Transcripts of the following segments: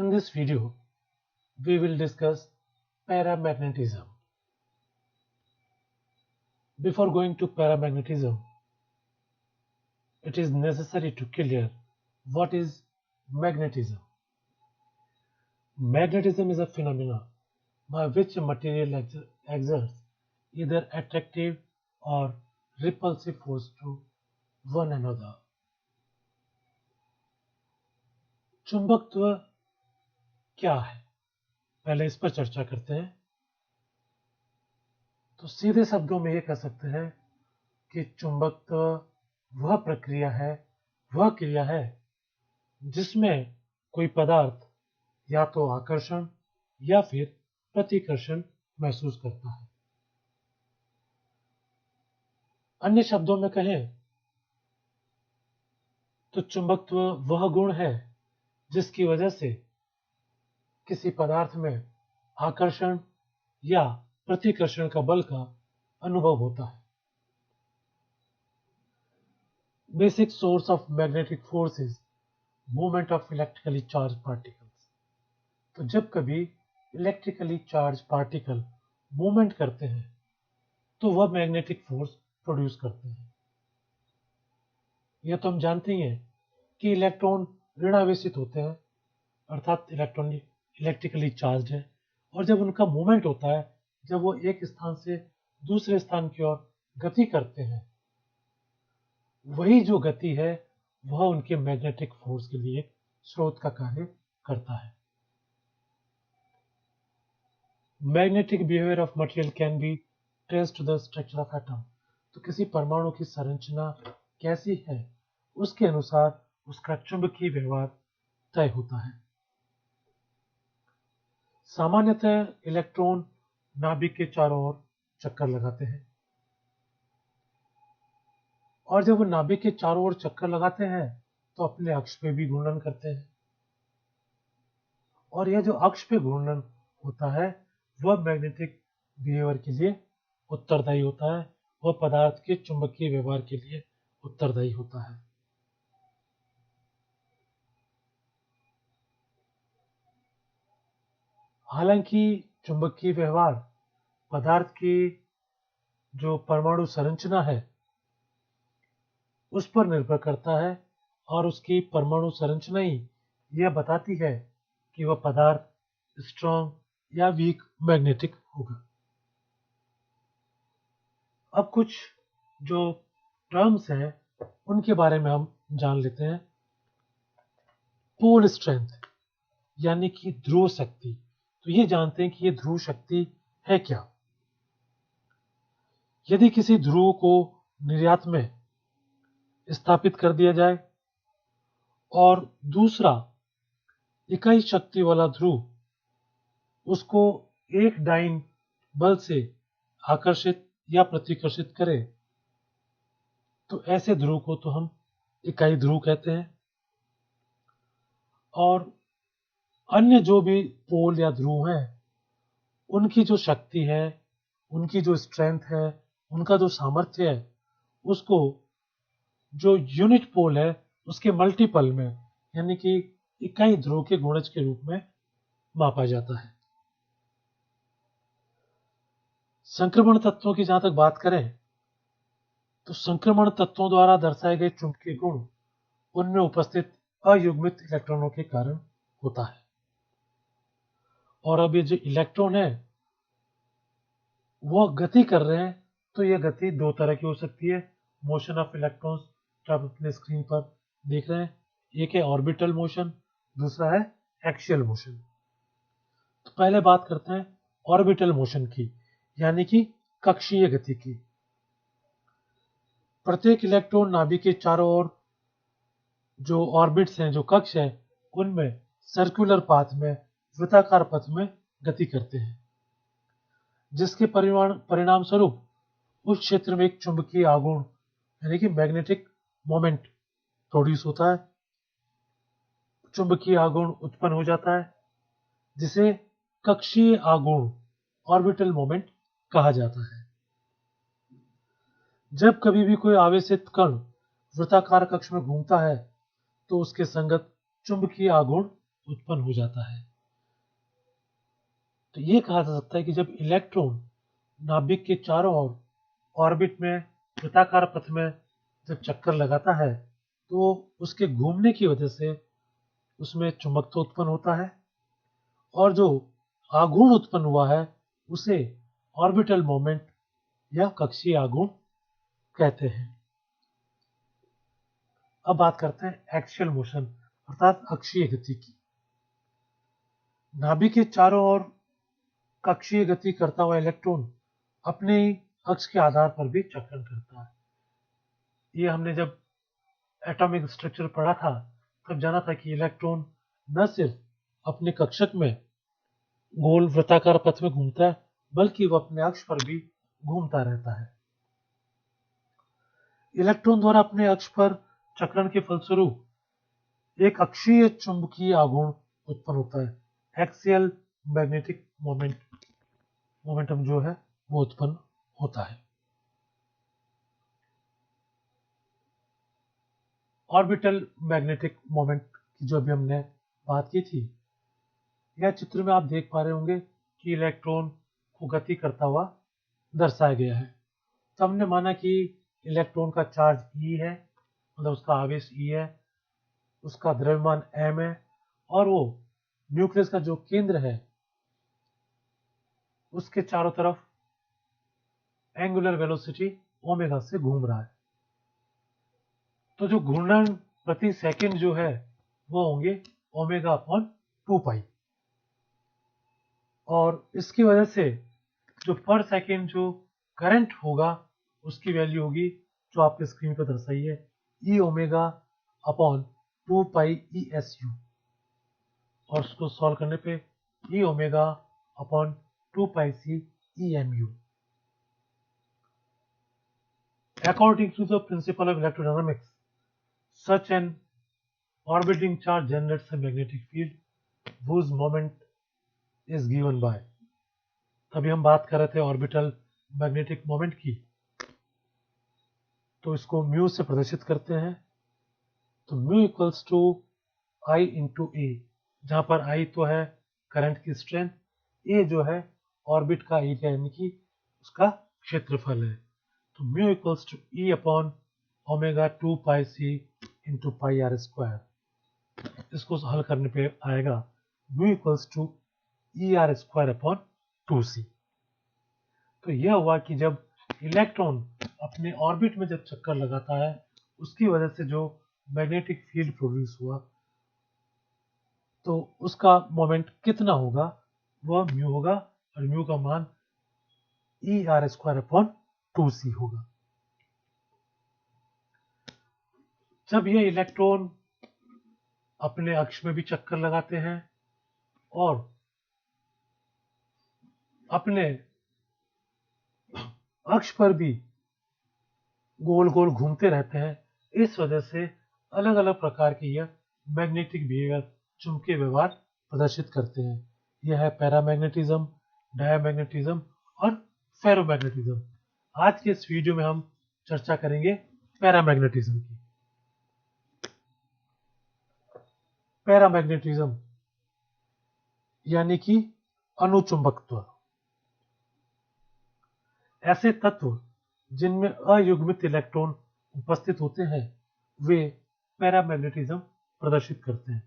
In this video, we will discuss paramagnetism. Before going to paramagnetism, it is necessary to clear what is magnetism. Magnetism is a phenomenon by which a material exerts either attractive or repulsive force to one another. चुंबकत्व क्या है, पहले इस पर चर्चा करते हैं। तो सीधे शब्दों में ये कह सकते हैं कि चुंबकत्व वह प्रक्रिया है, वह क्रिया है जिसमें कोई पदार्थ या तो आकर्षण या फिर प्रतिकर्षण महसूस करता है। अन्य शब्दों में कहें तो चुंबकत्व वह गुण है जिसकी वजह से किसी पदार्थ में आकर्षण या प्रतिकर्षण का बल का अनुभव होता है। Basic source of magnetic force is movement of electrically charge particles. तो जब कभी इलेक्ट्रिकली चार्ज पार्टिकल मूवमेंट करते हैं तो वह मैग्नेटिक फोर्स प्रोड्यूस करते हैं। यह तो हम जानते ही हैं कि इलेक्ट्रॉन ऋणावेशित होते हैं, अर्थात इलेक्ट्रॉन इलेक्ट्रिकली चार्ज है, और जब उनका मूवमेंट होता है, जब वो एक स्थान से दूसरे स्थान की ओर गति करते हैं, वही जो गति है वह उनके मैग्नेटिक फोर्स के लिए स्रोत का कार्य करता है। Magnetic behaviour of material can be traced to the structure of atom. तो किसी परमाणु की संरचना कैसी है उसके अनुसार उसका चुंबकीय व्यवहार तय होता है। सामान्यतः इलेक्ट्रॉन नाभिक के चारों ओर चक्कर लगाते हैं, और जब वो नाभिक के चारों ओर चक्कर लगाते हैं तो अपने अक्ष पे भी घूर्णन करते हैं, और यह जो अक्ष पे घूर्णन होता है वह मैग्नेटिक बिहेवियर के लिए उत्तरदायी होता है, वह पदार्थ के चुंबकीय व्यवहार के लिए उत्तरदायी होता है। हालांकि चुंबकीय व्यवहार पदार्थ की जो परमाणु संरचना है उस पर निर्भर करता है, और उसकी परमाणु संरचना ही यह बताती है कि वह पदार्थ स्ट्रॉन्ग या वीक मैग्नेटिक होगा। अब कुछ जो टर्म्स हैं उनके बारे में हम जान लेते हैं। पोल स्ट्रेंथ यानी कि ध्रुव शक्ति। तो ये जानते हैं कि ये ध्रुव शक्ति है क्या। यदि किसी ध्रुव को निर्यात में स्थापित कर दिया जाए और दूसरा इकाई शक्ति वाला ध्रुव उसको एक डाइन बल से आकर्षित या प्रतिकर्षित करे तो ऐसे ध्रुव को तो हम इकाई ध्रुव कहते हैं। और अन्य जो भी पोल या ध्रुव हैं उनकी जो शक्ति है, उनकी जो स्ट्रेंथ है, उनका जो सामर्थ्य है, उसको जो यूनिट पोल है उसके मल्टीपल में यानी कि इकाई ध्रुव के गुणज के रूप में मापा जाता है। संक्रमण तत्वों की जहां तक बात करें तो संक्रमण तत्वों द्वारा दर्शाए गए चुंबकीय गुण उनमें उपस्थित अयुग्मित इलेक्ट्रॉनों के कारण होता है। और अब ये जो इलेक्ट्रॉन है वो गति कर रहे हैं, तो यह गति दो तरह की हो सकती है। मोशन ऑफ इलेक्ट्रॉन्स जो आप अपने स्क्रीन पर देख रहे हैं, एक है ऑर्बिटल मोशन, दूसरा है एक्सियल मोशन। तो पहले बात करते हैं ऑर्बिटल मोशन की, यानी कि कक्षीय गति की। प्रत्येक इलेक्ट्रॉन नाभिक के चारों ओर जो ऑर्बिट्स हैं, जो कक्ष है, उनमें सर्कुलर पाथ में, वृत्ताकार पथ में गति करते हैं, जिसके परिणाम स्वरूप उस क्षेत्र में एक चुंबकीय आघूर्ण यानी कि मैग्नेटिक मोमेंट प्रोड्यूस होता है। चुंबकीय आघूर्ण उत्पन्न हो जाता है जिसे कक्षीय आघूर्ण ऑर्बिटल मोमेंट कहा जाता है। जब कभी भी कोई आवेशित कण वृत्ताकार कक्ष में घूमता है तो उसके संगत चुंबकीय आघूर्ण उत्पन्न हो जाता है। तो ये कहा जा सकता है कि जब इलेक्ट्रॉन नाभिक के चारों ओर ऑर्बिट में वृत्ताकार पथ में जब चक्कर लगाता है तो उसके घूमने की वजह से उसमें चुंबकत्व उत्पन्न होता है और जो आघूर्ण उत्पन्न हुआ है उसे ऑर्बिटल मोमेंट या कक्षीय आघूर्ण कहते हैं। अब बात करते हैं एक्सियल मोशन अर्थात अक्षीय गति की। नाभिक के चारों ओर कक्षीय गति करता हुआ इलेक्ट्रॉन अपने अक्ष के आधार पर भी चक्रण करता है। ये हमने जब एटॉमिक स्ट्रक्चर पढ़ा था तब जाना था कि इलेक्ट्रॉन न सिर्फ अपने कक्षक में गोल वृत्ताकार पथ में घूमता है बल्कि वह अपने अक्ष पर भी घूमता रहता है। इलेक्ट्रॉन द्वारा अपने अक्ष पर चक्रण के फलस्वरूप एक अक्षीय चुंबकीय आघूर्ण उत्पन्न होता है। एक्सियल मैग्नेटिक मोमेंटम जो है वो उत्पन्न होता है। ऑर्बिटल मैग्नेटिक मोमेंट की जो अभी हमने बात की थी, यह चित्र में आप देख पा रहे होंगे कि इलेक्ट्रॉन को गति करता हुआ दर्शाया गया है। तो हमने माना कि इलेक्ट्रॉन का चार्ज E है, मतलब उसका आवेश E है, उसका द्रव्यमान m है और वो न्यूक्लियस का जो केंद्र है उसके चारों तरफ एंगुलर वेलोसिटी ओमेगा से घूम रहा है। तो जो घूर्णन प्रति सेकंड जो है वो होंगे ओमेगा अपॉन 2 पाई और इसकी वजह से जो पर सेकंड जो करंट होगा उसकी वैल्यू होगी जो आपके स्क्रीन पर दर्शाई है E omega upon 2 pi E S U और उसको सॉल्व करने पे E omega upon 2 pi C E M U. According to the principle of electrodynamics, such an orbiting charge generates a magnetic field whose moment is given by। तभी हम बात कर रहे थे ऑर्बिटल मैग्नेटिक मोमेंट की, तो इसको म्यू से प्रदर्शित करते हैं। तो mu equals to I into A, जहां पर आई तो है करंट की स्ट्रेंथ, ए जो है ऑर्बिट का एरिया यानी कि उसका क्षेत्रफल है। तो mu equals to E upon omega 2 pi C into pi R square. इसको हल करने पे आएगा mu equals to E R square upon 2 C. तो यह हुआ कि जब इलेक्ट्रॉन अपने ऑर्बिट में जब चक्कर लगाता है उसकी वजह से जो मैग्नेटिक फील्ड प्रोड्यूस हुआ तो उसका मोमेंट कितना होगा, वह म्यू होगा और म्यू का मान ई आर स्क्वायर अपॉन 2 सी होगा। जब ये इलेक्ट्रॉन अपने अक्ष में भी चक्कर लगाते हैं और अपने अक्ष पर भी गोल गोल घूमते रहते हैं, इस वजह से अलग अलग प्रकार के यह मैग्नेटिक बिहेवियर चुंबकीय व्यवहार प्रदर्शित करते हैं। यह है पैरामैग्नेटिज्म, डायमैग्नेटिज्म और फेरोमैग्नेटिज्म। आज के इस वीडियो में हम चर्चा करेंगे पैरामैग्नेटिज्म की। पैरामैग्नेटिज्म यानी कि अनुचुंबकत्व। ऐसे तत्व जिनमें अयुग्मित इलेक्ट्रॉन उपस्थित होते हैं वे पैरामैग्नेटिज्म प्रदर्शित करते हैं।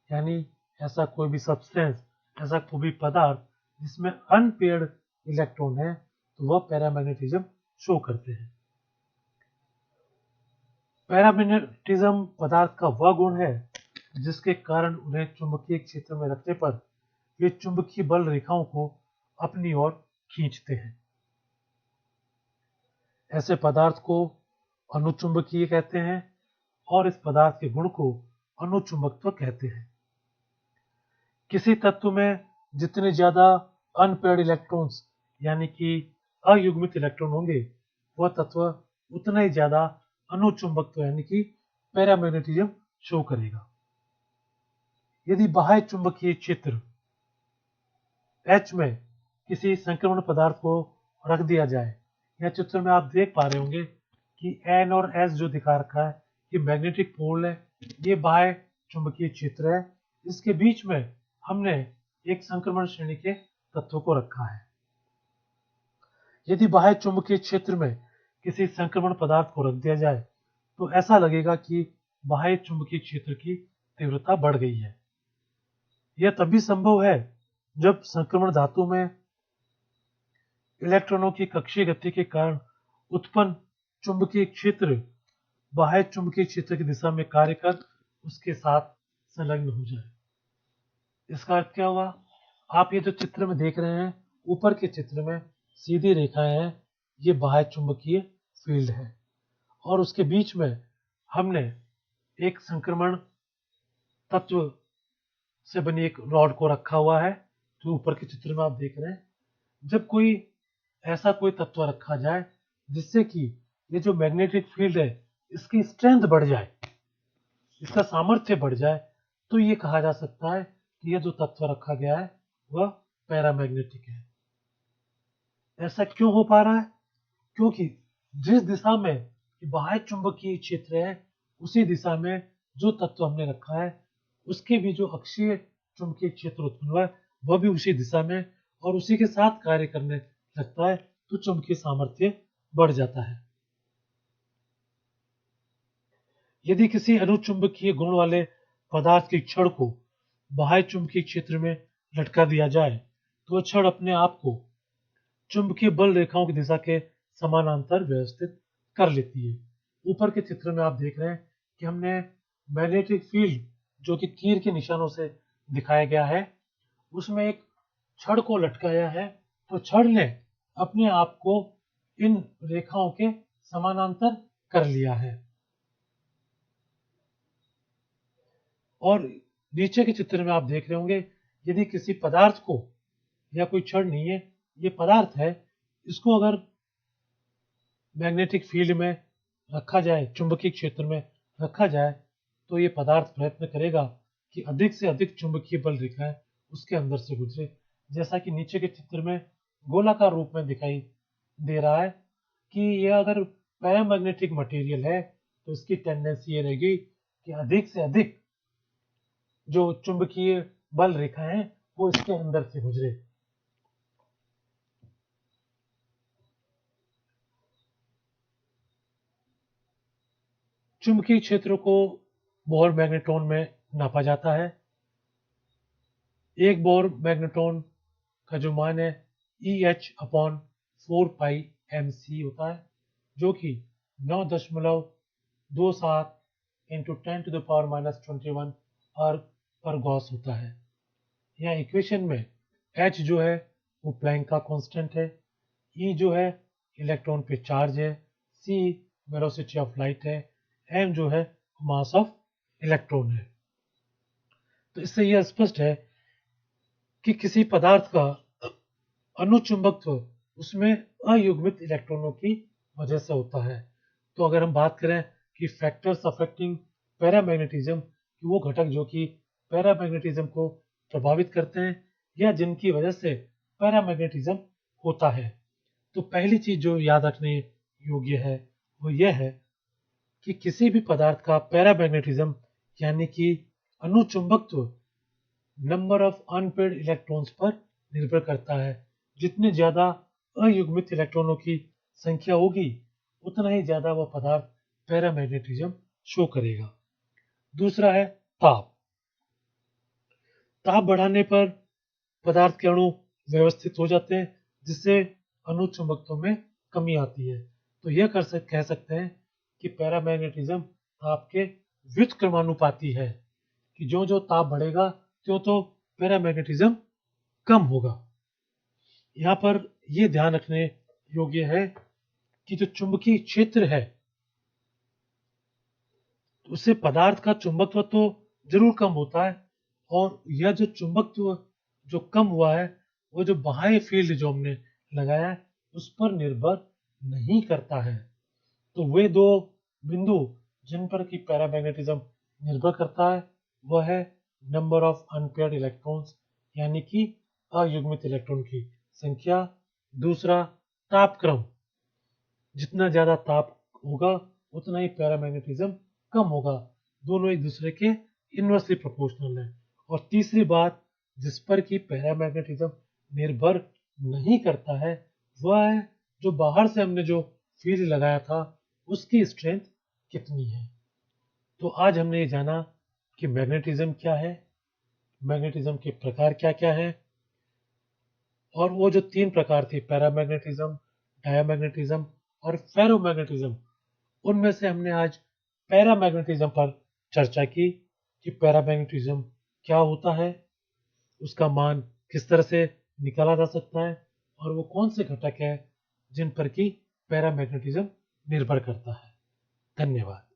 यानी ऐसा कोई भी सब्सटेंस, ऐसा कोई भी पदार्थ जिसमें अनपेयर्ड इलेक्ट्रॉन है तो वह पैरामैग्नेटिज्म शो करते हैं। पैरामैग्नेटिज्म पदार्थ का वह गुण है जिसके कारण उन्हें चुंबकीय क्षेत्र में रखने पर वे चुंबकीय बल रेखाओं को अपनी ओर खींचते हैं। ऐसे पदार्थ को अनुचुंबकीय कहते हैं और इस पदार्थ के गुण को अनुचुंबकत्व कहते हैं। किसी तत्व में जितने ज्यादा अनपेयर्ड इलेक्ट्रॉन्स यानी कि अयुग्मित इलेक्ट्रॉन होंगे वह तत्व उतना ही ज्यादा अनुचुंबकत्व यानी कि पैरामैग्नेटिज्म शो करेगा। यदि बाह्य चुंबकीय क्षेत्र H में किसी संक्रमण पदार्थ को रख दिया जाए, यह चित्र में आप देख पा रहे होंगे कि N और S जो दिखा रखा है ये मैग्नेटिक पोल है, ये बाह्य चुंबकीय क्षेत्र है। इसके बीच में हमने एक संक्रमण श्रेणी के तत्व को रखा है। यदि बाह्य चुंबकीय क्षेत्र में किसी संक्रमण पदार्थ को रख दिया जाए तो ऐसा लगेगा कि बाह्य चुंबकीय क्षेत्र की तीव्रता बढ़ गई है। यह तभी संभव है जब संक्रमण धातु में इलेक्ट्रॉनों की कक्षीय गति के कारण उत्पन्न चुंबकीय क्षेत्र बाह्य चुंबकीय क्षेत्र की दिशा में कार्य कर उसके साथ संलग्न हो जाए। इसका अर्थ क्या हुआ? आप ये जो चित्र में देख रहे हैं, ऊपर के चित्र में सीधी रेखाएं हैं, ये बाह्य चुंबकीय फील्ड है और उसके बीच में हमने एक संक्रमण तत्व से बनी एक रॉड को रखा हुआ है, जो ऊपर के चित्र में आप देख रहे हैं। जब कोई ऐसा कोई तत्व रखा जाए जिससे कि ये जो मैग्नेटिक फील्ड है इसकी स्ट्रेंथ बढ़ जाए, इसका सामर्थ्य बढ़ जाए, तो ये कहा जा सकता है कि यह जो तत्व रखा गया है वह पैरामैग्नेटिक है। ऐसा क्यों हो पा रहा है? क्योंकि जिस दिशा में बाह्य चुंबकीय क्षेत्र है उसी दिशा में जो तत्व हमने रखा है उसके भी जो अक्षीय चुंबकीय क्षेत्र उत्पन्न हुआ है वह भी उसी दिशा में और उसी के साथ कार्य करने लगता है, तो चुंबकीय सामर्थ्य बढ़ जाता है। यदि किसी अनुचुंबकीय गुण वाले पदार्थ के छड़ को बाह्य चुंबकीय क्षेत्र में लटका दिया जाए तो वह छड़ अपने आप को चुंबकीय बल रेखाओं की दिशा के समानांतर व्यवस्थित कर लेती है। ऊपर के चित्र में आप देख रहे हैं कि हमने मैग्नेटिक फील्ड जो कि तीर के निशानों से दिखाया गया है उसमें एक छड़ को लटकाया है, तो छड़ ने अपने आप को इन रेखाओं के समानांतर कर लिया है। और नीचे के चित्र में आप देख रहे होंगे, यदि किसी पदार्थ को, या कोई छड़ नहीं है, ये पदार्थ है, इसको अगर मैग्नेटिक फील्ड में रखा जाए, चुंबकीय क्षेत्र में रखा जाए, तो ये पदार्थ प्रयत्न करेगा कि अधिक से अधिक चुंबकीय बल रेखाएं उसके अंदर से गुजरे। जैसा कि नीचे के चित्र में गोलाकार रूप में दिखाई दे रहा है कि यह अगर पैरामैग्नेटिक मटेरियल है तो इसकी टेंडेंसी ये रहेगी कि अधिक से अधिक जो चुंबकीय बल रेखाएं हैं वो इसके अंदर से गुजरे। चुंबकीय क्षेत्र को बोर मैग्नेट्रॉन में नापा जाता है। एक बोर मैग्नेट्रॉन का जो मान है EH/4πmc होता है, जो कि 9.27 × 10⁻⁻21 अर्ग पर गॉस होता है। यहाँ इक्वेशन में H जो है वो प्लैंक का कांस्टेंट है, E जो है इलेक्ट्रॉन पे चार्ज है, C वेलोसिटी ऑफ लाइट है, M जो है मास ऑफ इलेक्ट्रॉन है। तो इससे यह स्पष्ट है कि किसी पदार्थ का अनुचुंबकत्व उसमें अयुग्मित इलेक्ट्रॉनों की वजह से होता है। तो अगर हम बात करें कि फैक्टर्स अफेक्टिंग पैरामैग्नेटिज्म, वो घटक जो कि पैरामैग्नेटिज्म को प्रभावित करते हैं या जिनकी वजह से पैरामैग्नेटिज्म होता है, तो पहली चीज जो याद रखने योग्य है वो यह है कि किसी भी पदार्थ का पैरामैग्नेटिज्म यानी कि अनुचुंबकत्व नंबर ऑफ अनपेयर्ड इलेक्ट्रॉन्स पर निर्भर करता है। जितने ज्यादा अयुग्मित इलेक्ट्रॉनों की संख्या होगी उतना ही ज्यादा वह पदार्थ पैरामैग्नेटिज्म शो करेगा। दूसरा है ताप। ताप बढ़ाने पर पदार्थ के अणु व्यवस्थित हो जाते हैं, जिससे अनुचुंबकत्व में कमी आती है। तो यह कह सकते हैं कि पैरामैग्नेटिज्म ताप के व्युत्क्रमानुपाती है, कि जो जो ताप बढ़ेगा त्यों तो पैरामैग्नेटिज्म कम होगा। यहाँ पर यह ध्यान रखने योग्य है कि जो चुंबकीय क्षेत्र है उससे पदार्थ का चुंबकत्व तो जरूर कम होता है, और यह जो चुंबकत्व जो कम हुआ है वो जो बाह्य फील्ड जो हमने लगाया है उस पर निर्भर नहीं करता है। तो वे दो बिंदु जिन पर कि पैरामैग्नेटिज्म निर्भर करता है वह है नंबर ऑफ अनपेयर्ड इलेक्ट्रॉन्स यानी कि अयुग्मित इलेक्ट्रॉन की संख्या। दूसरा तापक्रम, जितना ज्यादा ताप होगा उतना ही पैरामैग्नेटिज्म कम होगा। दोनों एक दूसरे के इनवर्सली प्रोपोर्शनल है। और तीसरी बात जिस पर कि पैरामैग्नेटिज्म निर्भर नहीं करता है वह है जो बाहर से हमने जो फील्ड लगाया था उसकी स्ट्रेंथ कितनी है। तो आज हमने ये जाना कि मैग्नेटिज्म क्या है, मैग्नेटिज्म के प्रकार क्या क्या है, और वो जो 3 प्रकार थे पैरामैग्नेटिज्म, डायामैग्नेटिज्म और फेरोमैग्नेटिज्म, उनमें से हमने आज पैरामैग्नेटिज्म पर चर्चा की कि पैरामैग्नेटिज्म क्या होता है, उसका मान किस तरह से निकाला जा सकता है और वो कौन से घटक है जिन पर कि पैरामैग्नेटिज्म निर्भर करता है। धन्यवाद।